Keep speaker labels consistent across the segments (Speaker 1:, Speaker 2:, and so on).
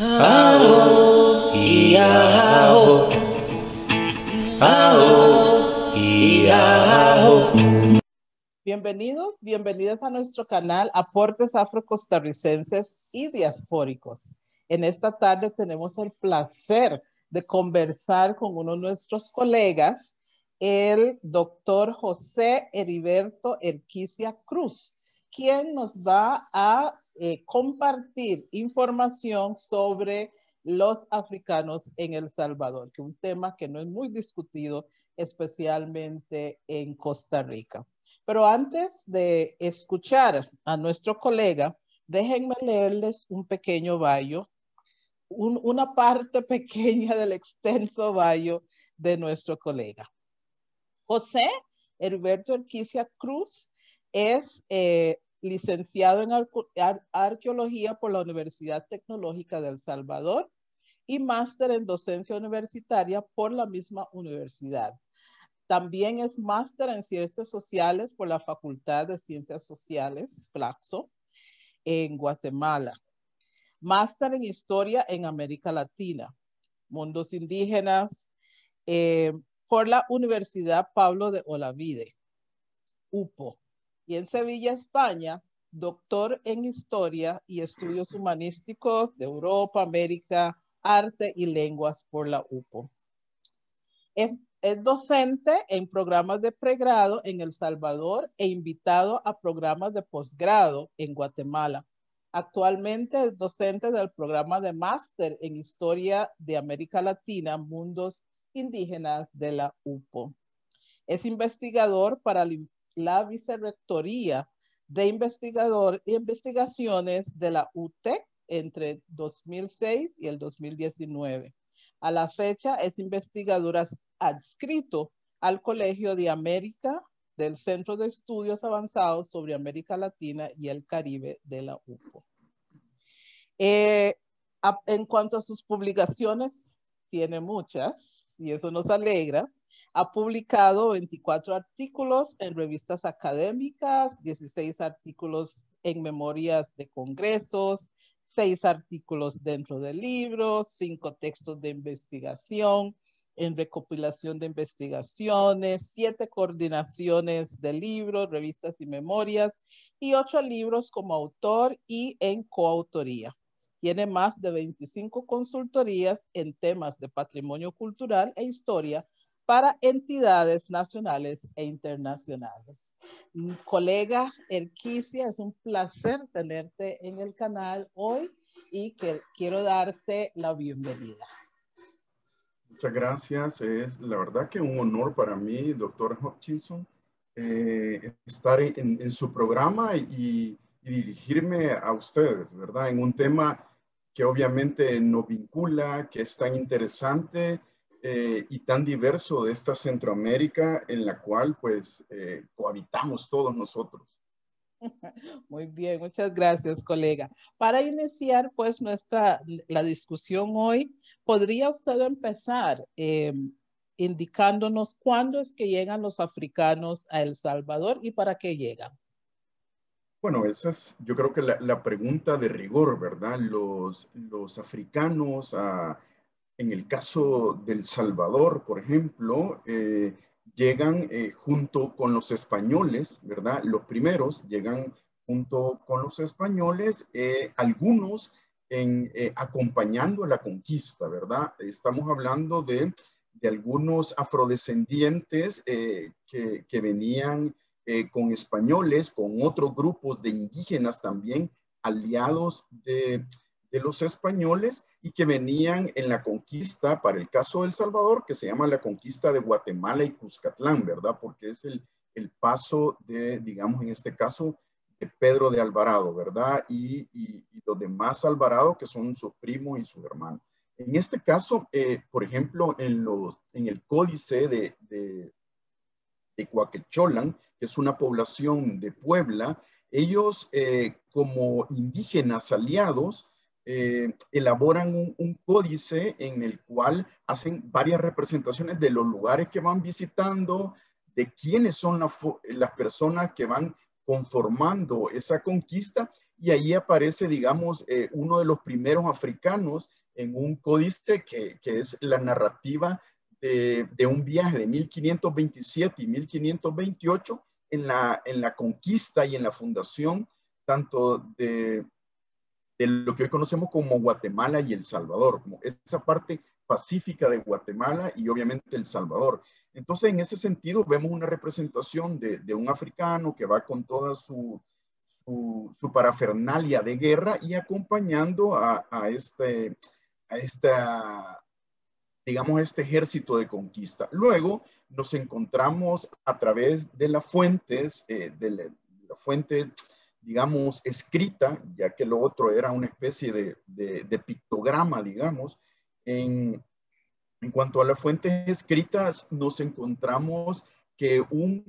Speaker 1: Aho, Iaho, Aho, Iaho.
Speaker 2: Bienvenidos, bienvenidas a nuestro canal Aportes Afro-Costarricenses y Diaspóricos. En esta tarde tenemos el placer de conversar con uno de nuestros colegas, el doctor José Heriberto Erquicia Cruz, quien nos va a compartir información sobre los africanos en El Salvador, que es un tema que no es muy discutido, especialmente en Costa Rica. Pero antes de escuchar a nuestro colega, déjenme leerles un pequeño bio, una parte pequeña del extenso bio de nuestro colega. José Heriberto Erquicia Cruz es licenciado en arqueología por la Universidad Tecnológica de El Salvador y máster en docencia universitaria por la misma universidad. También es máster en Ciencias Sociales por la Facultad de Ciencias Sociales, Flaxo, en Guatemala. Máster en Historia en América Latina, Mundos Indígenas, por la Universidad Pablo de Olavide, UPO. Y en Sevilla, España, doctor en Historia y Estudios Humanísticos de Europa, América, Arte y Lenguas por la UPO. Es docente en programas de pregrado en El Salvador e invitado a programas de posgrado en Guatemala. Actualmente es docente del programa de máster en Historia de América Latina, Mundos Indígenas de la UPO. Es investigador para la Vicerrectoría de Investigaciones de la UTEC entre 2006 y el 2019. A la fecha es investigador adscrito al Colegio de América del Centro de Estudios Avanzados sobre América Latina y el Caribe de la UPO. En cuanto a sus publicaciones, tiene muchas y eso nos alegra. Ha publicado 24 artículos en revistas académicas, 16 artículos en memorias de congresos, 6 artículos dentro de libros, 5 textos de investigación, en recopilación de investigaciones, 7 coordinaciones de libros, revistas y memorias, y 8 libros como autor y en coautoría. Tiene más de 25 consultorías en temas de patrimonio cultural e historia para entidades nacionales e internacionales. Colega Erquicia, es un placer tenerte en el canal hoy y quiero darte la bienvenida.
Speaker 3: Muchas gracias. Es la verdad que un honor para mí, doctor Hutchinson, estar en su programa y dirigirme a ustedes, ¿verdad? En un tema que obviamente nos vincula, que es tan interesante y tan diverso de esta Centroamérica en la cual pues cohabitamos todos nosotros.
Speaker 2: Muy bien, muchas gracias, colega. Para iniciar, pues, la discusión hoy, ¿podría usted empezar indicándonos cuándo es que llegan los africanos a El Salvador y para qué llegan?
Speaker 3: Bueno, esa es, yo creo que la pregunta de rigor, ¿verdad? Los africanos, en el caso del Salvador, por ejemplo, llegan junto con los españoles, ¿verdad? Los primeros llegan junto con los españoles, algunos acompañando la conquista, ¿verdad? Estamos hablando de algunos afrodescendientes que venían con españoles, con otros grupos de indígenas también, aliados de los españoles y que venían en la conquista, para el caso de El Salvador, que se llama la conquista de Guatemala y Cuscatlán, ¿verdad? Porque es el paso de, digamos, en este caso, de Pedro de Alvarado, ¿verdad? Y los demás Alvarado, que son sus primos y sus hermanos. En este caso, por ejemplo, en el códice de Coaquecholan, que es una población de Puebla, ellos como indígenas aliados elaboran un códice en el cual hacen varias representaciones de los lugares que van visitando, de quiénes son las personas que van conformando esa conquista y ahí aparece, digamos, uno de los primeros africanos en un códice que es la narrativa de un viaje de 1527 y 1528 en la conquista y en la fundación tanto de lo que hoy conocemos como Guatemala y El Salvador, como esa parte pacífica de Guatemala y obviamente El Salvador. Entonces, en ese sentido, vemos una representación de un africano que va con toda su parafernalia de guerra y acompañando digamos, este ejército de conquista. Luego nos encontramos a través de las fuentes, de la fuente, digamos, escrita, ya que lo otro era una especie de pictograma, digamos. En cuanto a las fuentes escritas, nos encontramos que un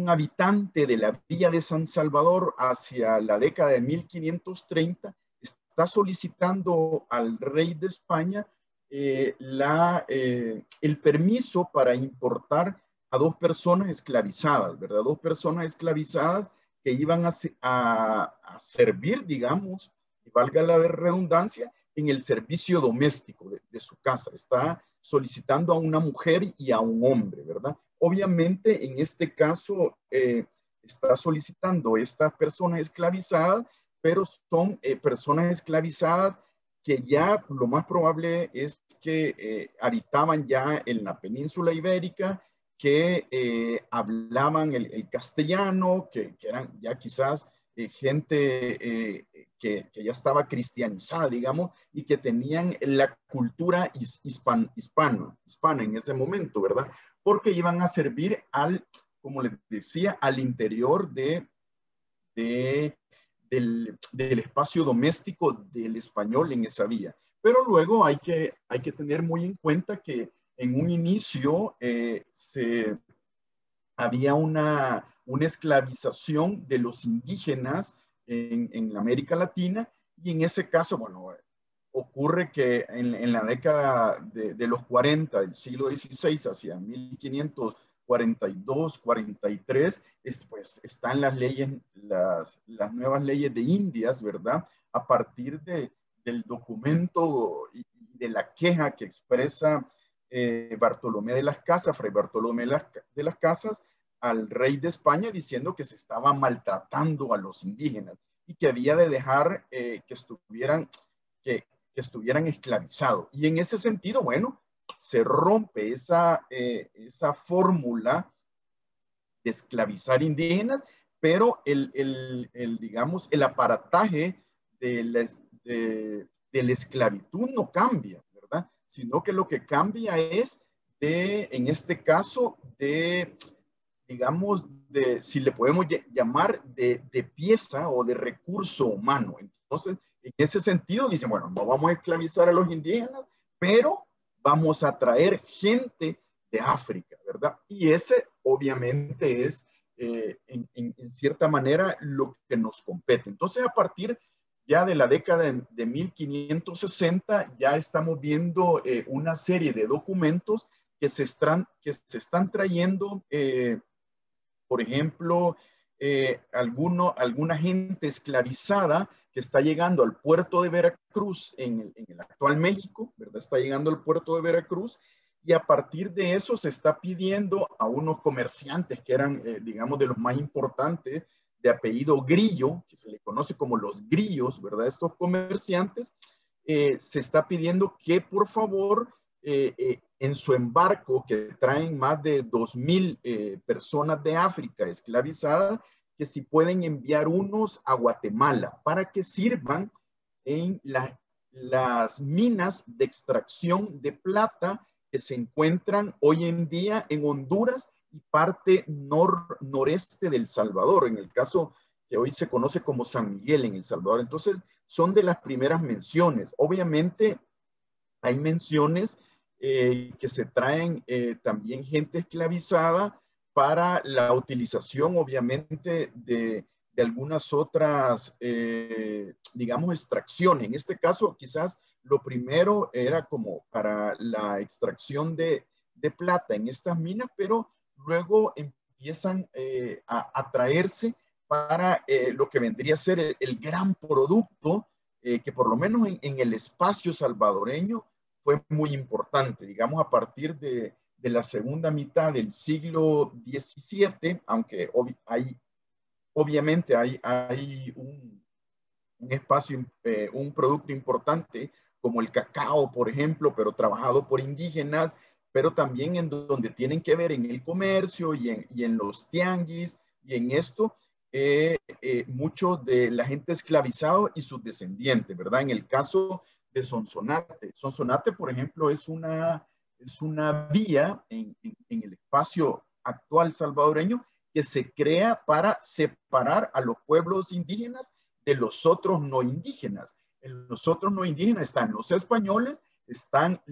Speaker 3: habitante de la villa de San Salvador hacia la década de 1530 está solicitando al rey de España el permiso para importar a dos personas esclavizadas, ¿verdad? Dos personas esclavizadas que iban a servir, digamos, y valga la redundancia, en el servicio doméstico de su casa. Está solicitando a una mujer y a un hombre, ¿verdad? Obviamente, en este caso, está solicitando a estas personas esclavizadas, pero son personas esclavizadas que ya lo más probable es que habitaban ya en la península ibérica, que hablaban el castellano, que eran ya quizás gente que ya estaba cristianizada, digamos, y que tenían la cultura hispana en ese momento, ¿verdad? Porque iban a servir como les decía, al interior del espacio doméstico del español en esa vía. Pero luego hay que tener muy en cuenta que en un inicio había una esclavización de los indígenas en América Latina, y en ese caso, bueno, ocurre que en la década de los 40 del siglo XVI hacia 1542, 43, pues están las leyes, las nuevas leyes de Indias, ¿verdad? A partir del documento y de la queja que expresa Bartolomé de las Casas, Fray Bartolomé de las Casas, al rey de España, diciendo que se estaba maltratando a los indígenas y que había de dejar que estuvieran esclavizados. Y en ese sentido, bueno, se rompe esa fórmula de esclavizar indígenas, pero digamos, el aparataje de la esclavitud no cambia, ¿verdad? Sino que lo que cambia es en este caso, digamos, si le podemos llamar de pieza o de recurso humano. Entonces, en ese sentido, dicen, bueno, no vamos a esclavizar a los indígenas, pero vamos a traer gente de África, ¿verdad? Y ese obviamente es, en cierta manera, lo que nos compete. Entonces, a partir ya de la década de 1560, ya estamos viendo una serie de documentos que se están trayendo, por ejemplo, alguna gente esclavizada que está llegando al puerto de Veracruz en el actual México, ¿verdad? Está llegando al puerto de Veracruz, y a partir de eso se está pidiendo a unos comerciantes que eran, digamos, de los más importantes, de apellido Grillo, que se le conoce como los grillos, ¿verdad? Estos comerciantes, se está pidiendo que por favor en su embarco, que traen más de 2,000 personas de África esclavizadas, que si pueden enviar unos a Guatemala para que sirvan en las minas de extracción de plata que se encuentran hoy en día en Honduras y parte noreste del Salvador, en el caso que hoy se conoce como San Miguel en El Salvador. Entonces, son de las primeras menciones. Obviamente, hay menciones que se traen también gente esclavizada para la utilización, obviamente, de algunas otras, digamos, extracciones. En este caso, quizás lo primero era como para la extracción de plata en estas minas, pero luego empiezan a traerse para lo que vendría a ser el gran producto que por lo menos en el espacio salvadoreño fue muy importante, digamos a partir de la segunda mitad del siglo XVII, aunque obviamente hay un espacio, un producto importante como el cacao, por ejemplo, pero trabajado por indígenas, pero también en donde tienen que ver en el comercio y en los tianguis y en esto, mucho de la gente esclavizada y sus descendientes, ¿verdad? En el caso de Sonsonate. Sonsonate, por ejemplo, es una vía en el espacio actual salvadoreño que se crea para separar a los pueblos indígenas de los otros no indígenas. En los otros no indígenas están los españoles, están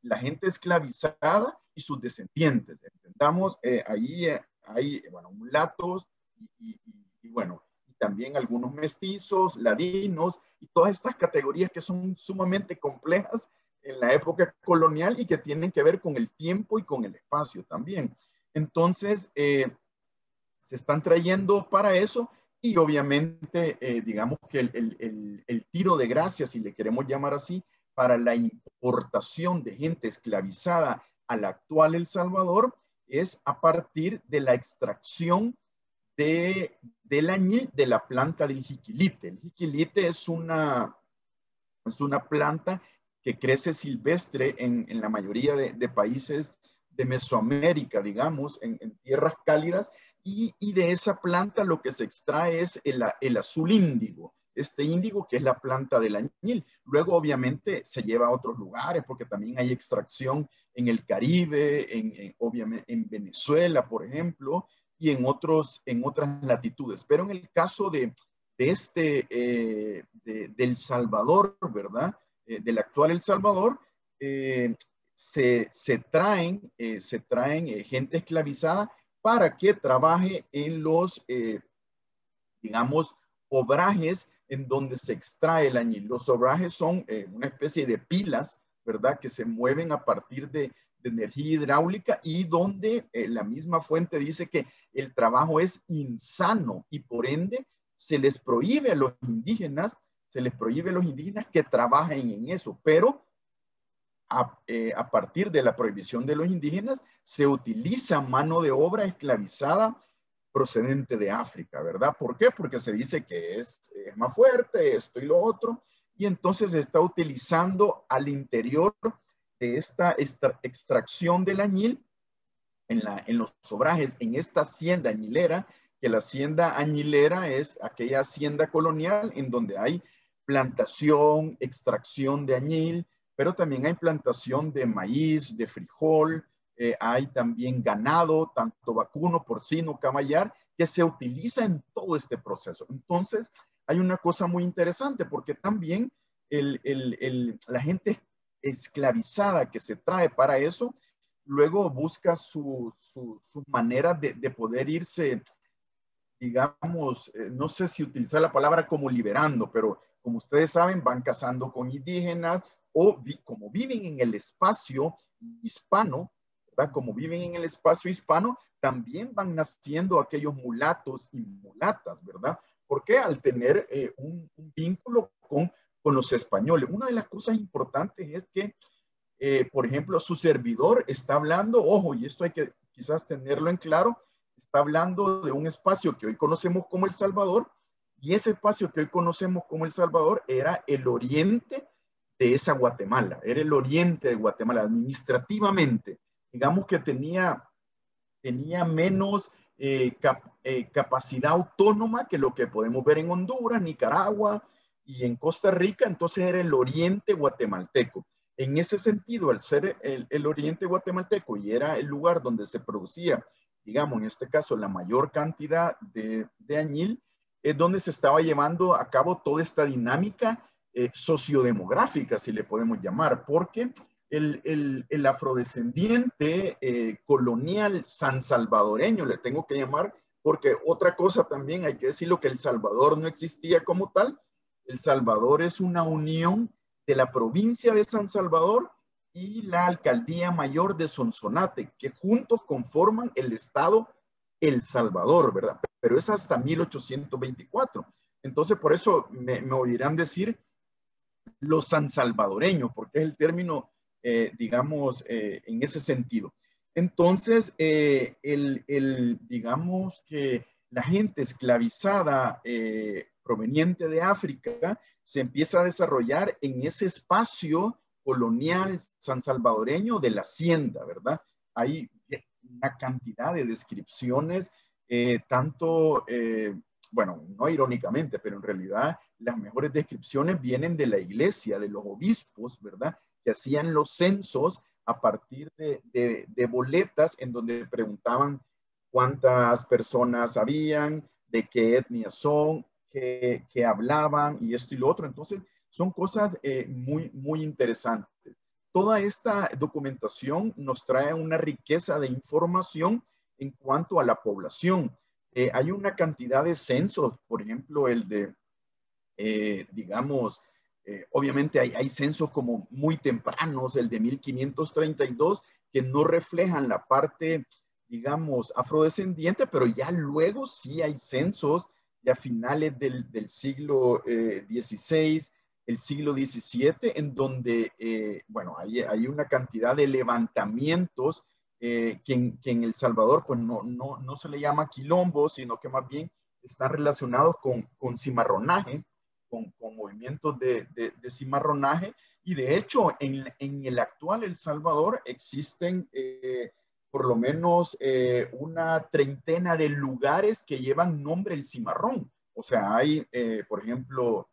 Speaker 3: la gente esclavizada y sus descendientes. Entendamos, ahí hay, bueno, mulatos y bueno, y también algunos mestizos, ladinos, y todas estas categorías que son sumamente complejas en la época colonial y que tienen que ver con el tiempo y con el espacio también. Entonces, se están trayendo para eso y obviamente, digamos que el tiro de gracia, si le queremos llamar así, para la importación de gente esclavizada al actual El Salvador es a partir de la extracción del añil de la planta del jiquilite. El jiquilite es una planta que crece silvestre en la mayoría de países de Mesoamérica, digamos, en tierras cálidas, y de esa planta lo que se extrae es el azul índigo, este índigo que es la planta del añil. Luego, obviamente, se lleva a otros lugares, porque también hay extracción en el Caribe, obviamente en Venezuela, por ejemplo, y en otras latitudes. Pero en el caso del Salvador, ¿verdad? Del actual El Salvador, se traen gente esclavizada para que trabaje en los, digamos, obrajes en donde se extrae el añil. Los obrajes son una especie de pilas, ¿verdad? Que se mueven a partir de energía hidráulica y donde la misma fuente dice que el trabajo es insano y por ende se les prohíbe a los indígenas que trabajen en eso, pero a partir de la prohibición de los indígenas se utiliza mano de obra esclavizada procedente de África, ¿verdad? ¿Por qué? Porque se dice que es más fuerte, esto y lo otro, y entonces se está utilizando al interior de esta extracción del añil en los obrajes, en esta hacienda añilera, que la hacienda añilera es aquella hacienda colonial en donde hay plantación, extracción de añil, pero también hay plantación de maíz, de frijol, hay también ganado, tanto vacuno, porcino, caballar, que se utiliza en todo este proceso. Entonces, hay una cosa muy interesante, porque también la gente esclavizada que se trae para eso, luego busca su manera de poder irse, digamos, no sé si utilizar la palabra como liberando, pero como ustedes saben, van cazando con indígenas o como viven en el espacio hispano, ¿verdad? Como viven en el espacio hispano, también van naciendo aquellos mulatos y mulatas, ¿verdad? Porque al tener un vínculo con los españoles, una de las cosas importantes es que, por ejemplo, su servidor está hablando, ojo, y esto hay que quizás tenerlo en claro, está hablando de un espacio que hoy conocemos como El Salvador, y ese espacio que hoy conocemos como El Salvador era el oriente de esa Guatemala, era el oriente de Guatemala administrativamente. Digamos que tenía menos capacidad autónoma que lo que podemos ver en Honduras, Nicaragua y en Costa Rica, entonces era el oriente guatemalteco. En ese sentido, al ser el oriente guatemalteco y era el lugar donde se producía, digamos, en este caso, la mayor cantidad de añil, es donde se estaba llevando a cabo toda esta dinámica sociodemográfica, si le podemos llamar, porque el afrodescendiente colonial sansalvadoreño, le tengo que llamar, porque otra cosa también hay que decirlo, que El Salvador no existía como tal. El Salvador es una unión de la provincia de San Salvador y la alcaldía mayor de Sonsonate, que juntos conforman el estado El Salvador, ¿verdad? pero es hasta 1824. Entonces, por eso me oirán decir los sansalvadoreños, porque es el término, digamos, en ese sentido. Entonces, digamos que la gente esclavizada proveniente de África se empieza a desarrollar en ese espacio colonial sansalvadoreño de la hacienda, ¿verdad? Hay una cantidad de descripciones, tanto, bueno, no irónicamente, pero en realidad las mejores descripciones vienen de la iglesia, de los obispos, ¿verdad? Que hacían los censos a partir de boletas en donde preguntaban cuántas personas habían, de qué etnia son, qué hablaban y esto y lo otro. Entonces, son cosas muy interesantes. Toda esta documentación nos trae una riqueza de información en cuanto a la población. Hay una cantidad de censos, por ejemplo, el de, digamos, obviamente hay censos como muy tempranos, el de 1532, que no reflejan la parte, digamos, afrodescendiente, pero ya luego sí hay censos, ya a finales del siglo XVI, el siglo XVII, en donde, bueno, hay una cantidad de levantamientos que en El Salvador, pues no se le llama quilombo, sino que más bien están relacionados con cimarronaje, con movimientos de cimarronaje, y de hecho en el actual El Salvador existen por lo menos una treintena de lugares que llevan nombre el cimarrón. O sea, hay, por ejemplo,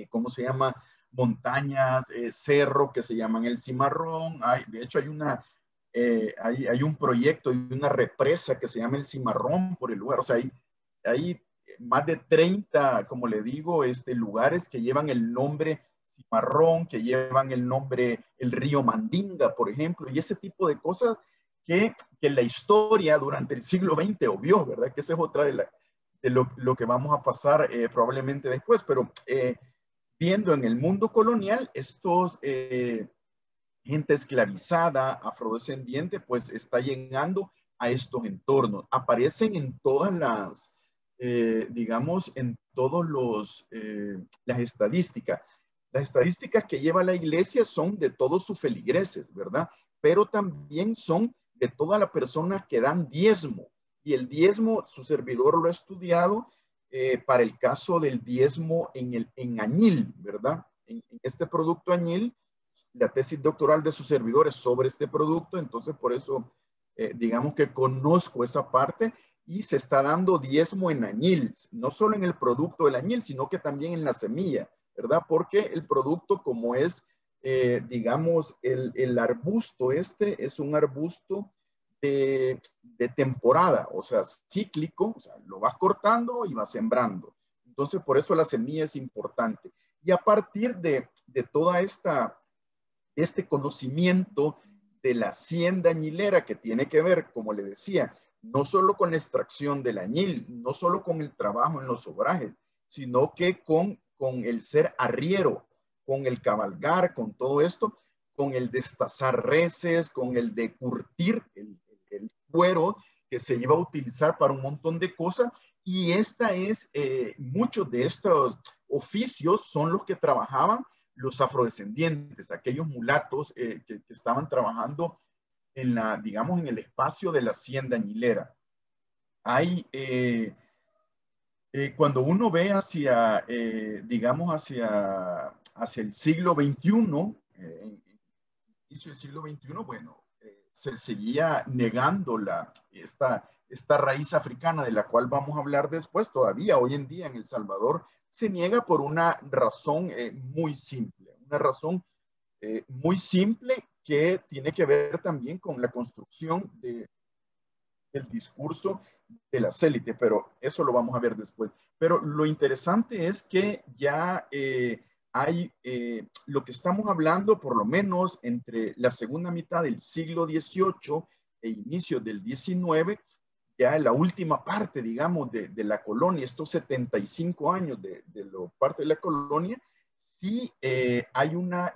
Speaker 3: ¿cómo se llama? Montañas, cerro que se llaman el cimarrón. De hecho, hay un proyecto y una represa que se llama el cimarrón por el lugar. O sea, hay más de 30, como le digo, lugares que llevan el nombre cimarrón, que llevan el nombre el río Mandinga, por ejemplo, y ese tipo de cosas que la historia durante el siglo XX obvió, ¿verdad? Que esa es otra de lo que vamos a pasar probablemente después, pero viendo en el mundo colonial estos gente esclavizada, afrodescendiente, pues está llegando a estos entornos. Aparecen en todas las, digamos, en todos las estadísticas. Las estadísticas que lleva la iglesia son de todos sus feligreses, ¿verdad? Pero también son de todas las personas que dan diezmo. Y el diezmo, su servidor lo ha estudiado para el caso del diezmo en añil, ¿verdad? En este producto añil, la tesis doctoral de sus servidores sobre este producto, entonces por eso digamos que conozco esa parte, y se está dando diezmo en añil, no solo en el producto del añil, sino que también en la semilla, ¿verdad? Porque el producto, como es, digamos, el arbusto es un arbusto de temporada, o sea, cíclico, o sea, lo vas cortando y vas sembrando. Entonces, por eso la semilla es importante. Y a partir de toda este conocimiento de la hacienda añilera, que tiene que ver, como le decía, no solo con la extracción del añil, no solo con el trabajo en los obrajes, sino que con el ser arriero, con el cabalgar, con todo esto, con el destazar reses, con el de curtir el cuero que se iba a utilizar para un montón de cosas. Y muchos de estos oficios son los que trabajaban los afrodescendientes, aquellos mulatos que estaban trabajando digamos, en el espacio de la hacienda añilera. Cuando uno ve digamos, hacia el siglo XXI, inicio del siglo XXI, bueno, se seguía negando esta raíz africana de la cual vamos a hablar después. Todavía hoy en día en El Salvador se niega por una razón muy simple, muy simple que tiene que ver también con la construcción del discurso de las élites, pero eso lo vamos a ver después. Pero lo interesante es que ya hay lo que estamos hablando, por lo menos entre la segunda mitad del siglo XVIII e inicio del XIX, ya en la última parte, digamos, de la colonia, estos 75 años de la parte de la colonia, sí hay una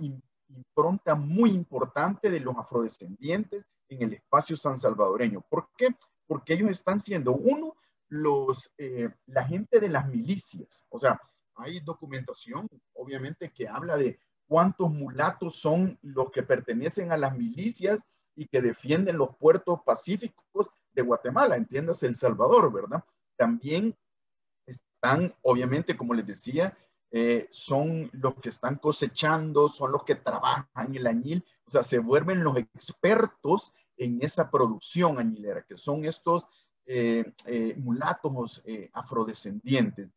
Speaker 3: impronta muy importante de los afrodescendientes en el espacio sansalvadoreño. ¿Por qué? Porque ellos están siendo, uno, la gente de las milicias. O sea, hay documentación, obviamente, que habla de cuántos mulatos son los que pertenecen a las milicias y que defienden los puertos pacíficos de Guatemala, entiéndase El Salvador, ¿verdad? También están, obviamente, como les decía, son los que están cosechando, son los que trabajan el añil, o sea, se vuelven los expertos en esa producción añilera, que son estos mulatos afrodescendientes.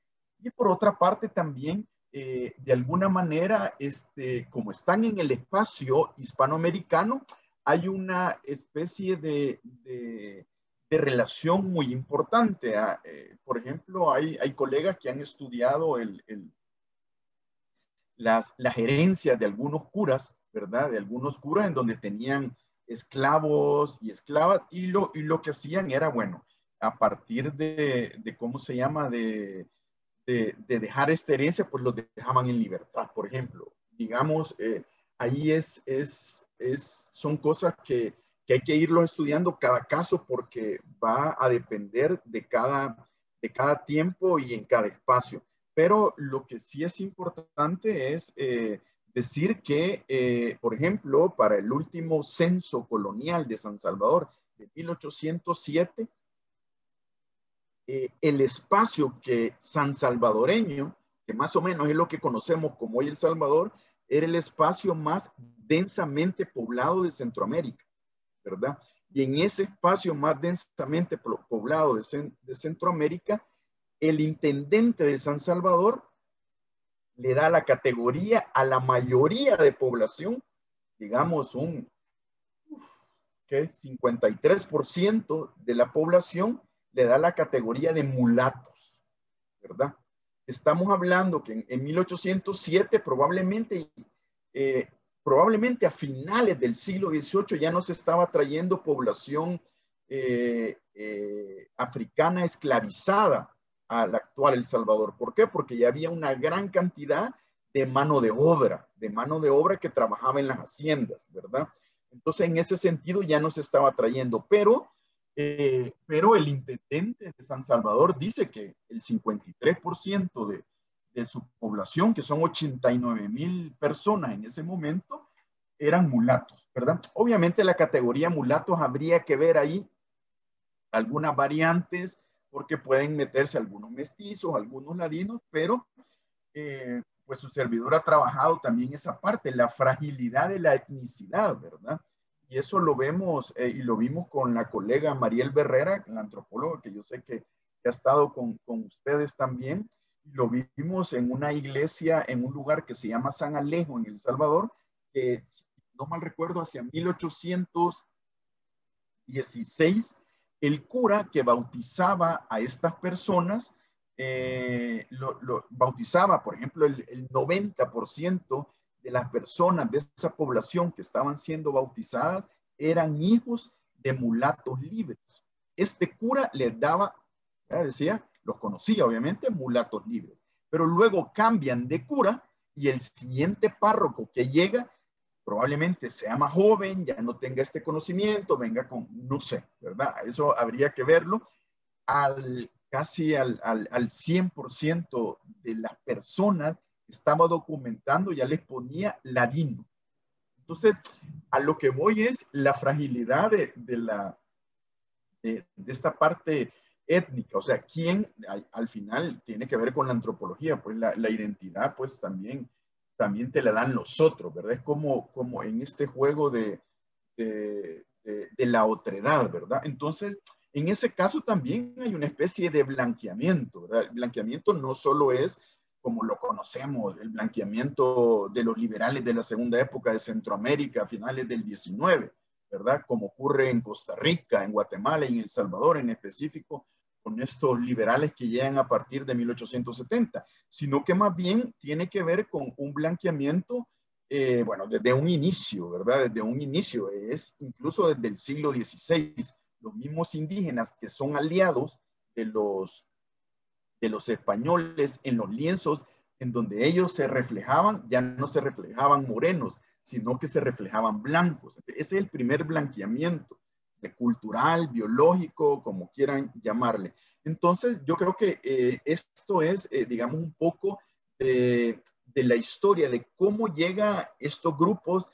Speaker 3: Y por otra parte también, de alguna manera, como están en el espacio hispanoamericano, hay una especie de relación muy importante. Por ejemplo, hay colegas que han estudiado las herencias de algunos curas, ¿verdad? De algunos curas en donde tenían esclavos y esclavas, y lo que hacían era, bueno, a partir de ¿cómo se llama? De dejar esta herencia, pues los dejaban en libertad, por ejemplo. Digamos, ahí son cosas que hay que irlo estudiando cada caso porque va a depender de cada tiempo y en cada espacio. Pero lo que sí es importante es decir que, por ejemplo, para el último censo colonial de San Salvador de 1807, el espacio que san salvadoreño, que más o menos es lo que conocemos como hoy El Salvador, era el espacio más densamente poblado de Centroamérica, ¿verdad? Y en ese espacio más densamente poblado de Centroamérica, el intendente de San Salvador le da la categoría a la mayoría de población, digamos un 53% de la población le da la categoría de mulatos, ¿verdad? Estamos hablando que en 1807 probablemente a finales del siglo XVIII ya no se estaba trayendo población africana esclavizada al actual El Salvador. ¿Por qué? Porque ya había una gran cantidad de mano de obra que trabajaba en las haciendas, ¿verdad? Entonces, en ese sentido ya no se estaba trayendo, pero el intendente de San Salvador dice que el 53% de su población, que son 89,000 personas en ese momento, eran mulatos, ¿verdad? Obviamente la categoría mulatos habría que ver ahí algunas variantes, porque pueden meterse algunos mestizos, algunos ladinos, pero pues su servidor ha trabajado también esa parte, la fragilidad de la etnicidad, ¿verdad? Y eso lo vemos y lo vimos con la colega Mariel Berrera, la antropóloga, que yo sé que ha estado con ustedes también. Lo vimos en una iglesia, en un lugar que se llama San Alejo, en El Salvador, que, si no mal recuerdo, hacia 1816, el cura que bautizaba a estas personas, lo bautizaba, por ejemplo, el 90% de las personas de esa población que estaban siendo bautizadas eran hijos de mulatos libres. Este cura les daba, decía, los conocía obviamente, mulatos libres, pero luego cambian de cura y el siguiente párroco que llega probablemente sea más joven, ya no tenga este conocimiento, venga con, no sé, ¿verdad? Eso habría que verlo. Casi al 100% de las personas que estaba documentando ya les ponía ladino. Entonces, a lo que voy es la fragilidad de esta parte étnica, o sea, quién al final tiene que ver con la antropología, pues la identidad pues también te la dan los otros, ¿verdad? Es como en este juego de la otredad, ¿verdad? Entonces, en ese caso también hay una especie de blanqueamiento, ¿verdad? El blanqueamiento no solo es como lo conocemos, el blanqueamiento de los liberales de la segunda época de Centroamérica a finales del 19, ¿verdad? Como ocurre en Costa Rica, en Guatemala y en El Salvador en específico, con estos liberales que llegan a partir de 1870, sino que más bien tiene que ver con un blanqueamiento, bueno, desde un inicio, ¿verdad? Desde un inicio, es incluso desde el siglo XVI, los mismos indígenas que son aliados de los españoles en los lienzos en donde ellos se reflejaban, ya no se reflejaban morenos, sino que se reflejaban blancos. Ese es el primer blanqueamiento. cultural, biológico, como quieran llamarle. Entonces, yo creo que esto es, digamos, un poco de la historia de cómo llega estos grupos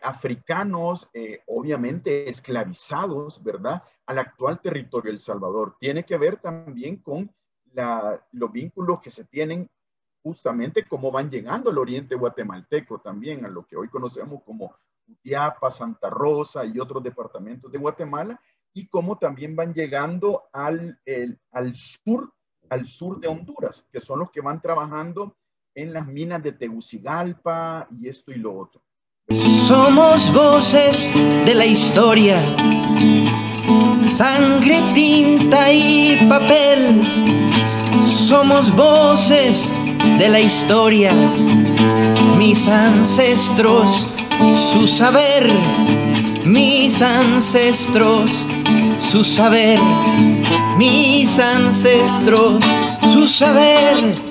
Speaker 3: africanos, obviamente esclavizados, ¿verdad?, al actual territorio de El Salvador. Tiene que ver también con los vínculos que se tienen justamente cómo van llegando al oriente guatemalteco también, a lo que hoy conocemos como Utiapa, Santa Rosa y otros departamentos de Guatemala, y cómo también van llegando al sur de Honduras, que son los que van trabajando en las minas de Tegucigalpa y esto y lo otro.
Speaker 1: Somos voces de la historia, sangre, tinta y papel. Somos voces de la historia, mis ancestros, su saber, mis ancestros, su saber, mis ancestros, su saber.